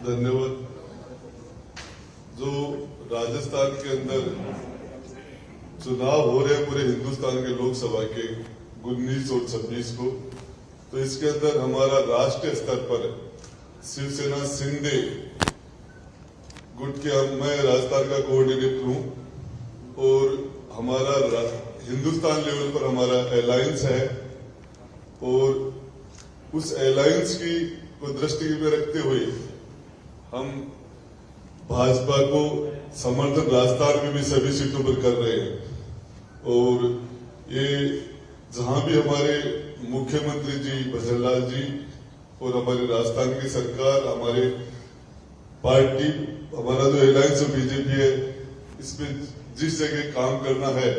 धन्यवाद। जो राजस्थान के अंदर चुनाव हो रहे हैं पूरे हिंदुस्तान के लोकसभा के 19 और 26 को, तो इसके अंदर हमारा राष्ट्रीय स्तर पर शिवसेना शिंदे गुट के मैं राजस्थान का कोऑर्डिनेटर हूं और हमारा हिंदुस्तान लेवल पर हमारा अलायंस है और उस अलायंस की को दृष्टि में रखते हुए हम भाजपा को समर्थन राजस्थान में भी सभी सीटों पर कर रहे हैं और ये जहां भी हमारे मुख्यमंत्री जी भजनलाल जी और हमारी राजस्थान की सरकार, हमारे पार्टी, हमारा जो अलायंस बीजेपी है, इसमें जिस जगह काम करना है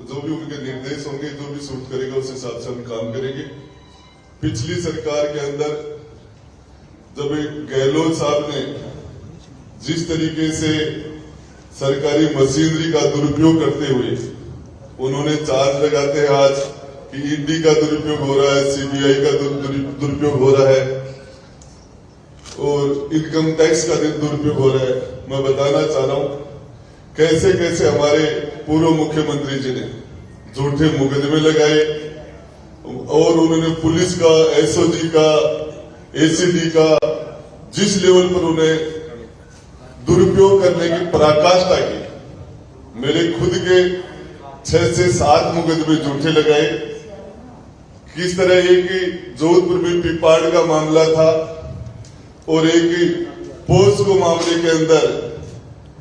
जो भी उनके निर्देश होंगे, जो भी सूट करेगा उस हिसाब से हम काम करेंगे। पिछली सरकार के अंदर जब गहलोत साहब ने जिस तरीके से सरकारी मशीनरी का दुरुपयोग करते हुए उन्होंने चार्ज लगाते हैं आज कि ईडी का दुरुपयोग हो रहा है, सीबीआई का दुरुपयोग हो रहा है और इनकम टैक्स का दुरुपयोग हो रहा है। मैं बताना चाह रहा हूं कैसे कैसे हमारे पूर्व मुख्यमंत्री जी ने झूठे मुकदमे लगाए और उन्होंने पुलिस का, एसओजी का, एसीडी का जिस लेवल पर उन्हें दुरुपयोग करने की पराकाष्ठा की। मेरे खुद के 6 से 7 मुकदमे झूठे लगाए। किस तरह एक जोधपुर में पिपाड़ का मामला था और एक पोस्को मामले के अंदर,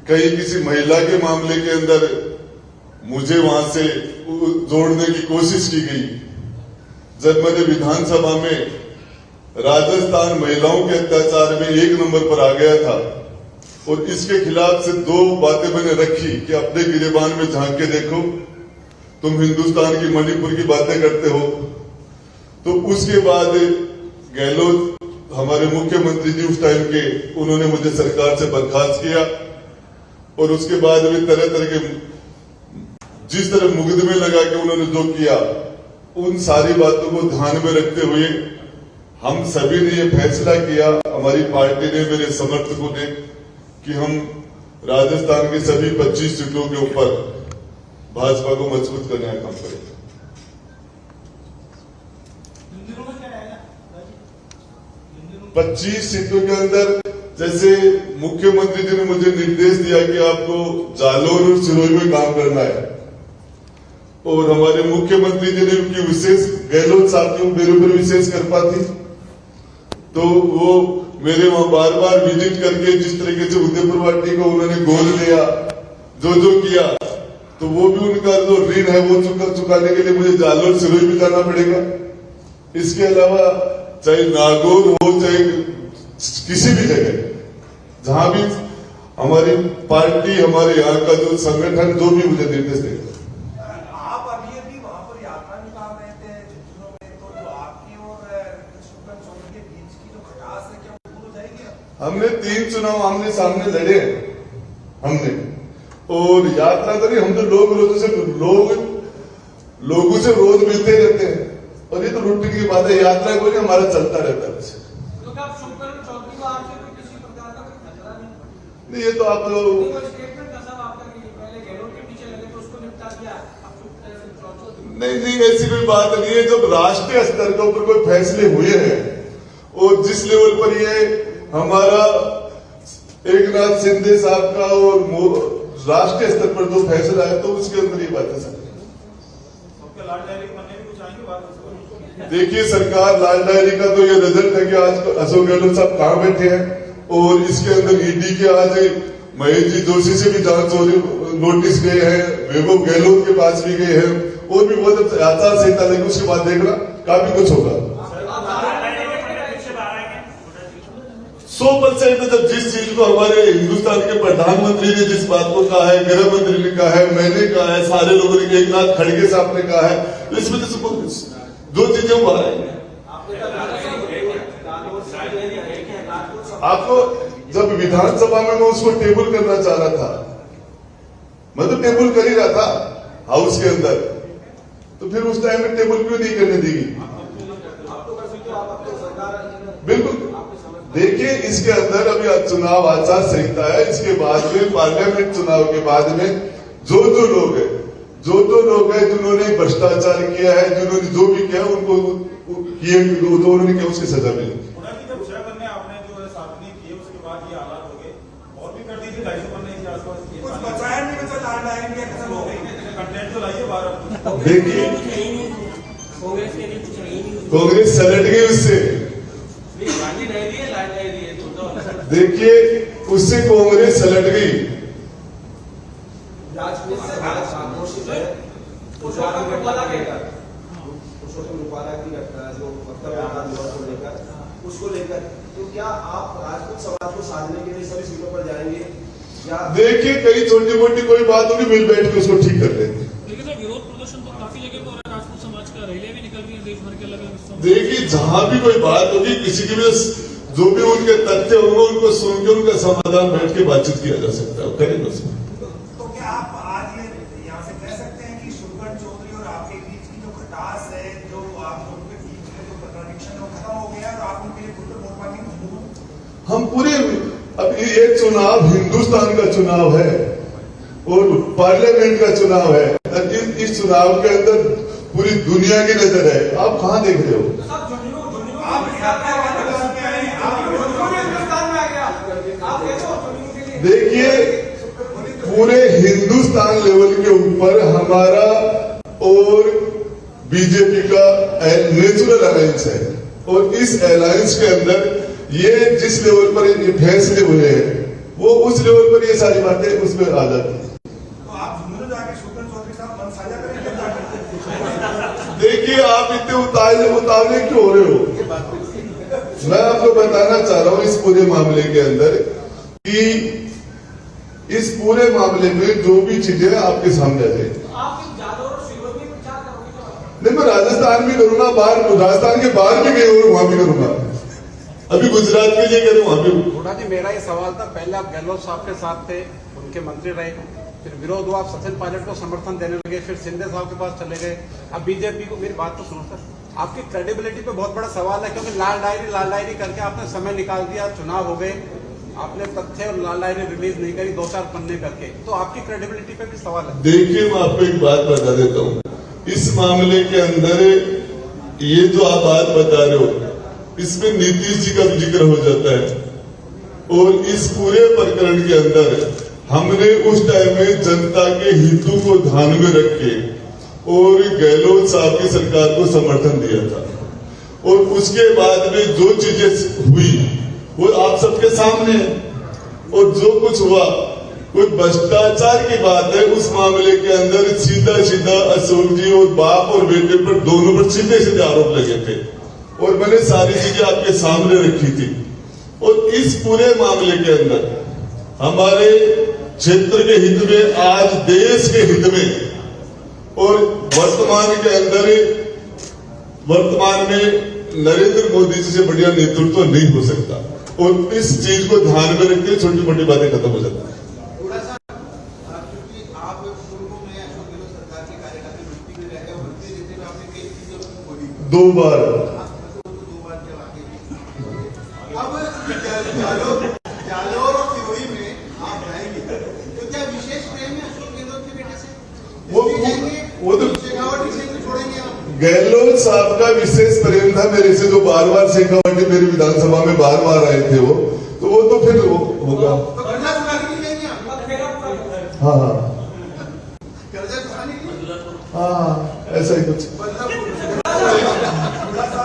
कहीं किसी महिला के मामले के अंदर मुझे वहां से जोड़ने की कोशिश की गई। जब मैंने विधानसभा में राजस्थान महिलाओं के अत्याचार में 1 नंबर पर आ गया था और इसके खिलाफ से 2 बातें मैंने रखी कि अपने गिरेबान में झांक के देखो, तुम हिंदुस्तान की मणिपुर की बातें करते हो। तो उसके बाद गहलोत हमारे मुख्यमंत्री जी उस टाइम के, उन्होंने मुझे सरकार से बर्खास्त किया और उसके बाद भी तरह तरह के जिस तरह मुकदमे लगा के उन्होंने जो किया, उन सारी बातों को ध्यान में रखते हुए हम सभी ने ये फैसला किया, हमारी पार्टी ने, मेरे समर्थकों ने, कि हम राजस्थान की सभी 25 सीटों के ऊपर भाजपा को मजबूत करने का काम करेंगे। 25 सीटों के अंदर जैसे मुख्यमंत्री जी ने मुझे निर्देश दिया कि आपको जालोर और सिरोही में काम करना है और हमारे मुख्यमंत्री जी ने उनकी विशेष, गहलोत साहब की मेरे ऊपर विशेष कृपा थी, तो वो मेरे वहां बार बार विजिट करके जिस तरीके से उदयपुर वाटी को उन्होंने गोद लिया, जो किया, तो वो भी उनका जो ऋण है वो चुकाने के लिए मुझे जालोर सिरोही भी जाना पड़ेगा। इसके अलावा चाहे नागौर हो, चाहे किसी भी जगह जहां भी हमारी पार्टी, हमारे यहाँ का जो संगठन जो भी मुझे निर्देश देगा। आप अभी वहां पर यात्रा निकाल रहे थे झुंझुनू में, तो जो आपकी और कृष्णकांत सोनी के बीच की जो खटास है, क्या वो दूर हो जाएगी? हमने 3 चुनाव आमने सामने लड़े हमने, और यात्रा तो नहीं, हम तो लोगों से रोज मिलते रहते हैं और ये तो रूटीन की बात है। यात्रा को हमारा चलता रहता है। नहीं, ये तो आप नहीं, ऐसी कोई बात नहीं है। जब राष्ट्रीय स्तर के ऊपर कोई फैसले हुए हैं और जिस लेवल पर ये हमारा एकनाथ शिंदे साहब का और राष्ट्रीय स्तर पर जो फैसला है, तो उसके अंदर ये बात है। देखिए, सरकार लाल डायरी का तो ये रिजल्ट है कि आज अशोक गहलोत साहब कहां बैठे हैं और इसके अंदर ईडी के आज महेश जी जोशी से भी जांच नोटिस गए हैं, वैभव गहलोत के पास भी गए हैं और भी बहुत आचार संहिता लेंगे, उसके बाद देखना काफी कुछ होगा। 100% जब जिस चीज को हमारे हिंदुस्तान के प्रधानमंत्री ने जिस बात को कहा है, गृह मंत्री ने कहा है, मैंने कहा है, सारे लोगों ने, एकनाथ खड़गे साहब ने कहा है, तो इसमें जो चीजें बाहर आएंगी। आपको जब विधानसभा में मैं उसको टेबल करना चाह रहा था, मैं तो टेबल कर ही रहा था हाउस के अंदर, तो फिर उस टाइम में टेबल क्यों नहीं करने देगी? बिल्कुल। देखिए इसके अंदर अभी चुनाव आचार संहिता है, इसके बाद में पार्लियामेंट चुनाव के बाद में जो लोग हैं जिन्होंने भ्रष्टाचार किया है, जिन्होंने जो भी किया उनको किए जो उन्होंने किया उसकी सजा मिलेगी। देखिए कांग्रेस सलट गई उससे, देखिए उससे कांग्रेस सलट गई। उसको लेकर तो क्या आप राजपूत समाज को साधने के लिए सभी सीटों पर जाएंगे या? देखिए कई छोटी मोटी कोई बात होगी मिल बैठ के उसको ठीक कर लेंगे। लेकिन विरोध प्रदर्शन तो काफी जगह पर हो रहा है, राजपूत समाज का रैलियां भी निकल रही है देश भर के अलग अलग। देखिए जहां भी कोई बात होगी किसी की भी जो भी उनके तथ्य होंगे उनको सुन के उनका समाधान बैठ के बातचीत किया जा सकता है, करेंगे उसमें। तो क्या आप आज ये यहाँ से कह सकते हैं कि शुभकरण चौधरी और आपके बीच की जो खटास है, जो आप लोगों के बीच में जो कॉन्ट्रडिक्शन है वो खत्म हो गया और आप उनके लिए खुद वोट मांगेंगे? हम पूरे अब ये चुनाव हिंदुस्तान का चुनाव है और पार्लियामेंट का चुनाव है, इस चुनाव के अंदर पूरी दुनिया की नजर है। आप कहाँ देख रहे हो? देखिए पूरे हिंदुस्तान लेवल के ऊपर हमारा और बीजेपी का नेचुरल अलायंस है और इस अलायंस के अंदर ये जिस लेवल पर ये फैसले हुए हैं वो उस लेवल पर ये सारी बातें उसमें आ जाती है। तो आप दोनों जाके शुभकरण चौधरी साहब मन साझा करेंगे? देखिए आप इतने उतावले क्यों हो रहे हो? मैं आपको बताना चाह रहा हूं इस पूरे मामले के अंदर कि इस पूरे मामले में जो भी चीजें आपके सामने आ जाएगी। नहीं मैं राजस्थान भी करूंगा, राजस्थान के बाहर भी गए और वहां भी करूंगा, अभी गुजरात के लिए करूँ वहां भी। थोड़ा जी मेरा ये सवाल था, पहले आप गहलोत साहब के साथ थे, उनके मंत्री रहे, फिर विरोध हुआ, आप सचिन पायलट को समर्थन देने लगे, फिर शिंदे साहब के पास चले गए, अब बीजेपी को। मेरी बात तो सुनो सर, आपकी क्रेडिबिलिटी पे बहुत बड़ा सवाल है क्योंकि लाल डायरी करके आपने समय निकाल दिया, चुनाव हो गए, आपने तथ्य और लाल डायरी रिलीज नहीं करी 2-4 पन्ने करके, तो आपकी क्रेडिबिलिटी पे भी सवाल है। देखिए मैं आपको एक बात बता देता हूँ, इस मामले के अंदर ये जो आप बात बता रहे हो इसमें नीतीश जी का भी जिक्र हो जाता है और इस पूरे प्रकरण के अंदर हमने उस टाइम में जनता के हितों को ध्यान में रख के और गहलोत साहब की सरकार को समर्थन दिया था और उसके बाद में जो चीजें हुई वो आप सबके सामने है और जो कुछ हुआ कोई भ्रष्टाचार की बात है। उस मामले के अंदर सीधा सीधा अशोक जी और बाप और बेटे पर दोनों पर सीधे सीधे आरोप लगे थे और मैंने सारी चीजें आपके सामने रखी थी और इस पूरे मामले के अंदर हमारे क्षेत्र के हित में, आज देश के हित में और वर्तमान में नरेंद्र मोदी जी से बढ़िया नेतृत्व नहीं हो सकता और इस चीज को ध्यान में रखते छोटी मोटी बातें खत्म हो जाती है। दो बार जालोर और सिरोही में आप रहेंगे तो क्या विशेष प्रेम है अशोक गहलोत के बेटे से? वो तो छोड़ेंगे आप? गहलोत साहब का विशेष प्रेम था मेरे से, जो बार बार शेखावटी मेरी विधानसभा में बार बार आए थे वो तो फिर होगा। कर्जा चुकाने के लिए हाँ हाँ कर्जा चुकाने के लिए हाँ ऐसा ही कुछ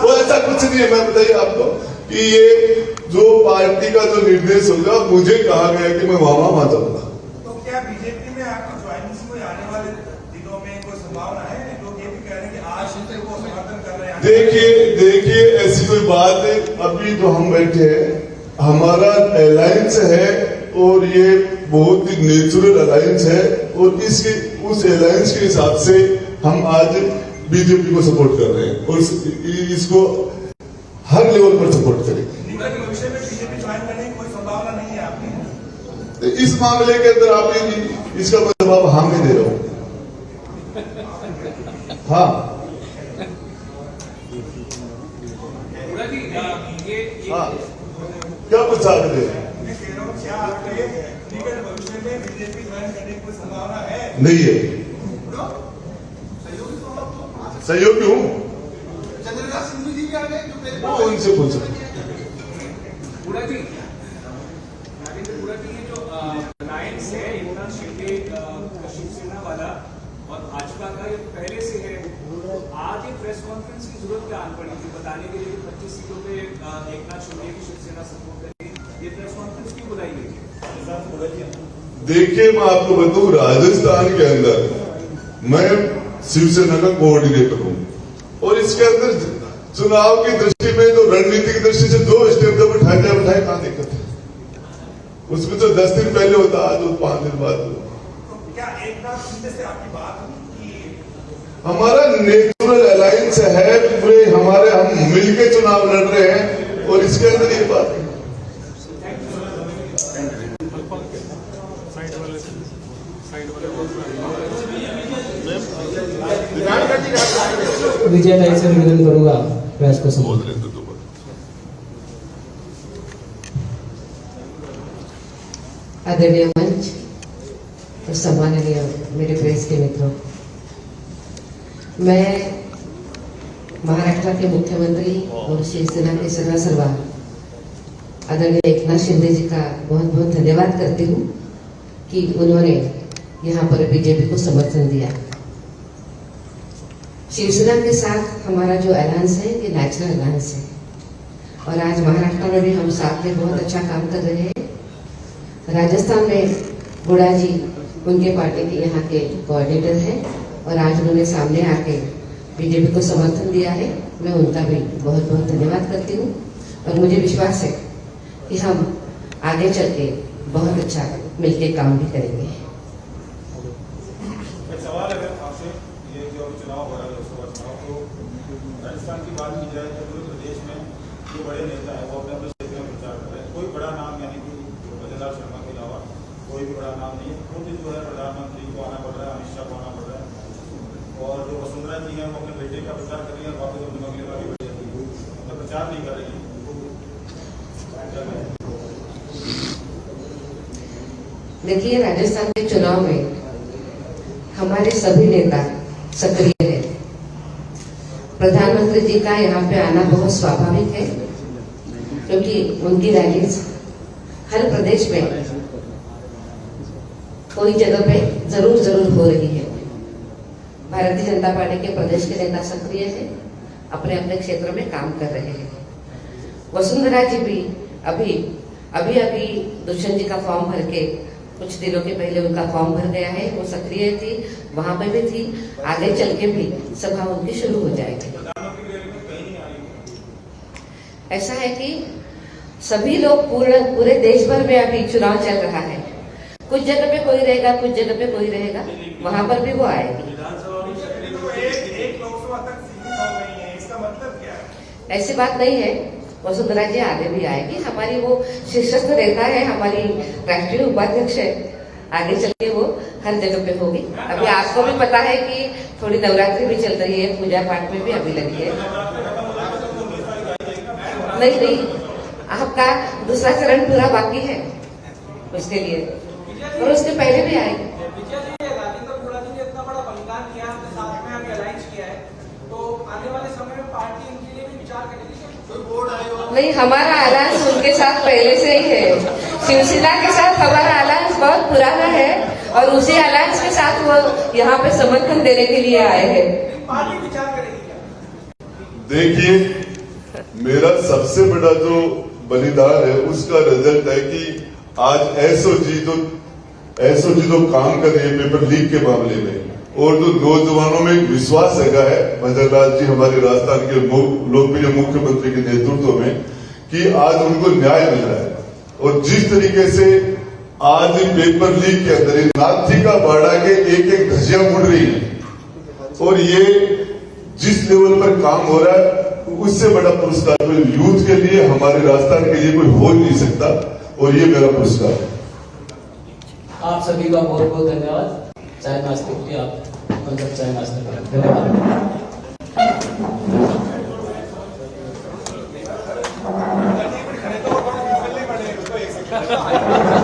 वो ऐसा कुछ नहीं है। मैं बताइए आपको कि ये जो पार्टी का जो निर्देश होगा मुझे कहा गया कि मैं वहां जाऊंगा। तो क्या बीजेपी में आपकी ज्वाइनिंग में आने वाले दिनों में कोई संभावना है? लोग ये भी कह रहे हैं कि आज वो समर्थन कर रहे हैं। देखिए ऐसी कोई बात है, अभी जो हम बैठे हैं हमारा अलायंस है और ये बहुत ही नेचुरल अलायंस है और इसके उस अलायंस के हिसाब से हम आज बीजेपी को सपोर्ट कर रहे हैं और इसको हर लेवल पर सपोर्ट करेंगे। भविष्य में बीजेपी ज्वाइन करने की कोई संभावना नहीं है आपकी? इस मामले के अंदर आप इसका मैं जवाब हाँ में दे रहा हूं। हाँ क्या पूछा आपने? मैं कह रहा हूँ क्या आपके निकट भविष्य में बीजेपी ज्वाइन करने की कोई संभावना है? नहीं है। सहयोगी तो आप सहयोगी हूँ, चंद्रराज सिंधु जी भी आ गए जो पहले वो उनसे पूछो। बुरा जी, नागेंद्र बुरा जी, ये जो अलायंस है एकनाथ शिंदे शिवसेना वाला और भाजपा का, ये पहले से है। आज एक प्रेस कॉन्फ्रेंस की जरूरत क्या आन पड़ी थी बताने के लिए कि 25 सीटों पे एकनाथ शिंदे की शिवसेना सपोर्ट करेगी? ये प्रेस कॉन्फ्रेंस क्यों बुलाई गई थी? देखिए, मैं आपको बताऊं, राजस्थान के अंदर मैं शिवसेना का कोऑर्डिनेटर हूं और इसके अंदर चुनाव की दृष्टि में तो रणनीतिक दृष्टि से 2 स्टेप जब उठाए कहां दिक्कत है? उसमें तो 10 दिन पहले होता, आज वो 5 दिन बाद हुआ। तो क्या एकनाथ शिंदे से आपकी बात हुई कि हमारा नेचुरल अलायंस है, पूरे हमारे, हम मिलके चुनाव लड़ रहे हैं और इसके अंदर ये बात है। विजय ताई से निवेदन करूंगा प्रेस को संबोधित। आदरणीय मंच और सम्माननीय मेरे प्रेस के मित्रों, मैं महाराष्ट्र के मुख्यमंत्री और शिवसेना के सर्वा आदरणीय एकनाथ शिंदे जी का बहुत बहुत धन्यवाद करती हूँ कि उन्होंने यहाँ पर बीजेपी को समर्थन दिया। शिवसेना के साथ हमारा जो अलायंस है ये नेचुरल अलायंस है और आज महाराष्ट्र में भी हम साथ में बहुत अच्छा काम कर रहे हैं। राजस्थान में बुढ़ा जी उनके पार्टी के यहाँ के कोऑर्डिनेटर हैं और आज उन्होंने सामने आके बीजेपी को समर्थन दिया है। मैं उनका भी बहुत बहुत धन्यवाद करती हूँ और मुझे विश्वास है कि हम आगे चल के बहुत अच्छा मिलके काम भी करेंगे। एक सवाल है आपसे, ये जो अभी चुनाव हो रहा है लोकसभा चुनाव, तो राजस्थान की बात की जाए तो पूरे प्रदेश में जो बड़े नेता है वो अपने अपने क्षेत्र में प्रचार कर रहे हैं। कोई बड़ा नाम यानी कि भजनलाल शर्मा के अलावा कोई भी बड़ा नाम नहीं है। खुद जो है प्रधानमंत्री को आना पड़ रहा है, अमित शाह को आना पड़ रहा है और जो वसुंधरा जी है वो अपने बेटे का प्रचार कर रही है और वापस अपने अगले बार भी अपना प्रचार नहीं कर रही है। देखिए, राजस्थान के चुनाव में हमारे सभी नेता सक्रिय है। प्रधानमंत्री जी का यहाँ पे आना बहुत स्वाभाविक है क्योंकि उनकी रैलीज हर प्रदेश में कोई जगह पे जरूर हो रही है। भारतीय जनता पार्टी के प्रदेश के नेता सक्रिय है, अपने अपने क्षेत्र में काम कर रहे हैं। वसुंधरा जी भी अभी दुष्यंत जी का फॉर्म भर के कुछ दिनों के पहले उनका फॉर्म भर गया है, वो सक्रिय थी, वहां पे भी थी, आगे चल के भी सभा उनकी शुरू हो जाएगी। ऐसा है कि सभी लोग पूरे देश भर में अभी चुनाव चल रहा है। कुछ जगह पे कोई रहेगा, कुछ जगह पे कोई रहेगा, वहां पर भी वो आएगी। एक लोकसभा तक सीमित हो गई है, इसका मतलब क्या है? ऐसी बात नहीं है, वसुंधरा जी आगे भी आएगी। हमारी वो शीर्षस्थ नेता है, हमारी राष्ट्रीय उपाध्यक्ष है, आगे चल के वो हर जगह पे होगी। अभी आपको भी पता है कि थोड़ी नवरात्रि भी चल रही है, पूजा पाठ में भी अभी लगी है। नहीं, आपका दूसरा चरण पूरा बाकी है उसके लिए, और उसके पहले भी आएगी। राजेंद्र बुरा जी ने इतना बड़ा बलिदान किया, हमने साथ में आगे अलायंस किया है, तो आने वाले समय में पार्टी इनके लिए भी विचार करेगी। नहीं, हमारा अलायंस उनके साथ पहले से ही है। शिवसेना के साथ हमारा अलायंस बहुत पुराना है और उसी अलायंस के साथ वो यहाँ पे समर्थन देने के लिए आए हैं। पार्टी विचार करेगी क्या? देखिए, मेरा सबसे बड़ा जो बलिदान है उसका रिजल्ट है कि आज एसओजी जो काम कर रही है पेपर लीक के मामले में, और जो नौजवानों में एक विश्वास जगा है भजनलाल जी हमारे राजस्थान के लोकप्रिय मुख्यमंत्री के नेतृत्व में कि आज उनको न्याय मिल रहा है। और जिस तरीके से आज पेपर लीक के अंदर नाथी का बाड़ा के एक धज्जियां उड़ रही है और ये जिस लेवल पर काम हो रहा है उससे बड़ा पुरस्कार तो यूथ के लिए, हमारे राजस्थान के लिए कोई हो नहीं सकता, और ये मेरा पुरस्कार है। आप सभी का बहुत बहुत धन्यवाद। चाय नाश्ते के लिए आप मतलब चाय नाश्ता करें। धन्यवाद। है